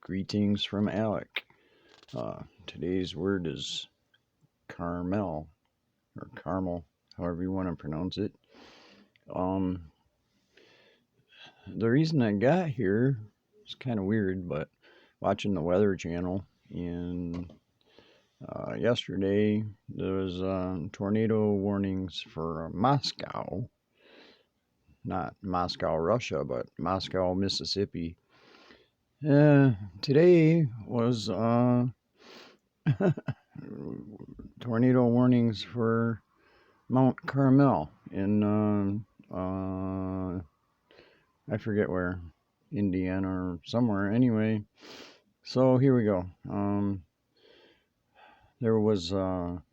Greetings from Alec. Today's word is Carmel, or Carmel, however you want to pronounce it. The reason I got here is kind of weird, but watching the Weather Channel, and yesterday there was tornado warnings for Moscow, not Moscow, Russia, but Moscow, Mississippi. Today was tornado warnings for Mount Carmel in I forget where, Indiana or somewhere. Anyway, so here we go. There was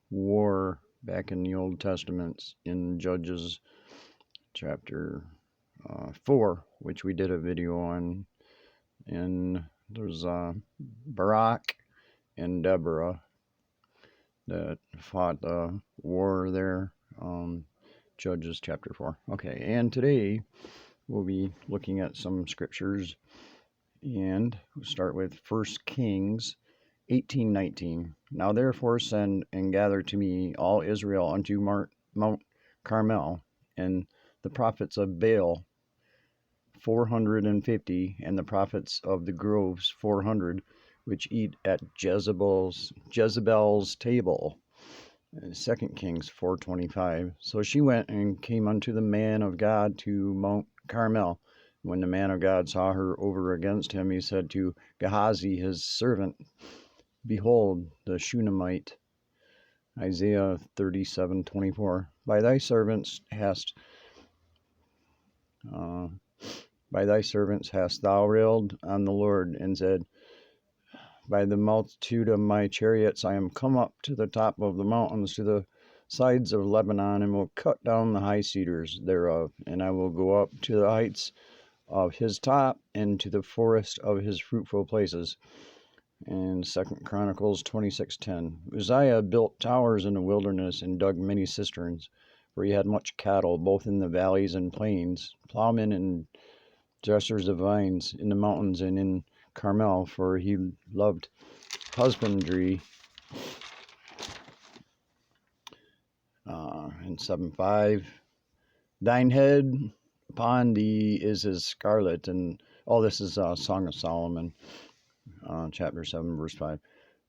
war back in the Old Testament in Judges chapter 4, which we did a video on, and there's Barak and Deborah that fought the war there. Judges chapter 4. Okay, and today we'll be looking at some scriptures, and we'll start with 1 Kings 18:19. Now therefore send and gather to me all Israel unto Mount Carmel, and the prophets of Baal 450, and the prophets of the groves 400, which eat at Jezebel's table. 2 Kings 4:25. So she went and came unto the man of God to Mount Carmel. When the man of God saw her over against him, he said to Gehazi his servant, Behold, the Shunammite. Isaiah 37:24. By thy servants hast thou railed on the Lord, and said, By the multitude of my chariots I am come up to the top of the mountains, to the sides of Lebanon, and will cut down the high cedars thereof, and I will go up to the heights of his top, and to the forest of his fruitful places. And 2 Chronicles 26:10. Uzziah built towers in the wilderness and dug many cisterns, for he had much cattle, both in the valleys and plains, plowmen and dressers of vines in the mountains and in Carmel, for he loved husbandry. And 7:5. Thine head upon thee is as scarlet, and this is Song of Solomon, chapter 7, verse 5.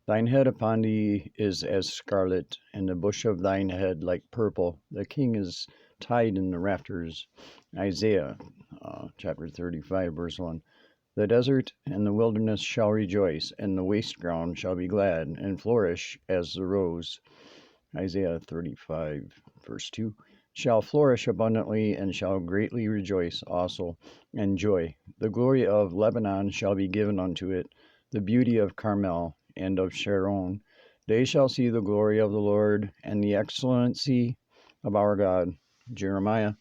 Thine head upon thee is as scarlet, and the bush of thine head like purple. The king is tied in the rafters. Isaiah chapter 35, verse 1. The desert and the wilderness shall rejoice, and the waste ground shall be glad, and flourish as the rose. Isaiah 35, verse 2. Shall flourish abundantly, and shall greatly rejoice also, and joy. The glory of Lebanon shall be given unto it, the beauty of Carmel and of Sharon. They shall see the glory of the Lord, and the excellency of our God. Jeremiah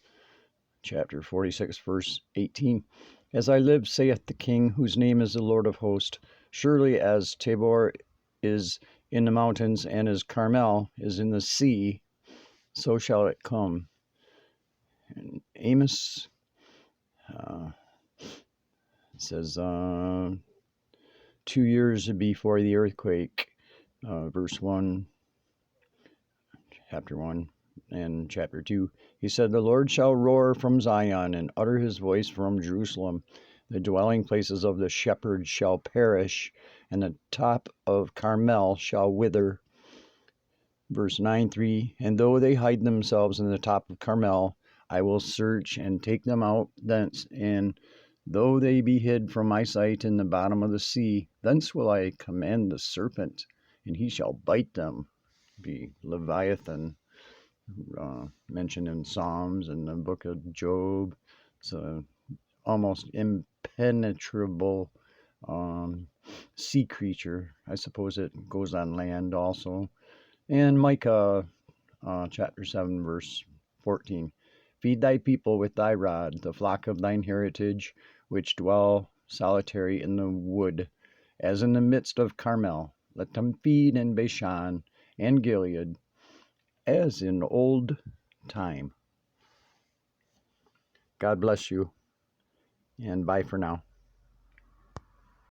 chapter 46, verse 18. As I live, saith the King, whose name is the Lord of hosts, surely as Tabor is in the mountains, and as Carmel is in the sea, so shall it come. And Amos says 2 years before the earthquake, verse 1, chapter 1 and chapter 2, he said, The Lord shall roar from Zion, and utter his voice from Jerusalem. The dwelling places of the shepherds shall perish, and the top of Carmel shall wither. Verse 9:3, And though they hide themselves in the top of Carmel, I will search and take them out thence, and though they be hid from my sight in the bottom of the sea, thence will I command the serpent, and he shall bite them. Be Leviathan, mentioned in Psalms and the book of Job. It's a almost impenetrable sea creature. I suppose it goes on land also. And Micah chapter 7, verse 14. Feed thy people with thy rod, the flock of thine heritage, which dwell solitary in the wood, as in the midst of Carmel. Let them feed in Bashan and Gilead, as in old time. God bless you, and bye for now.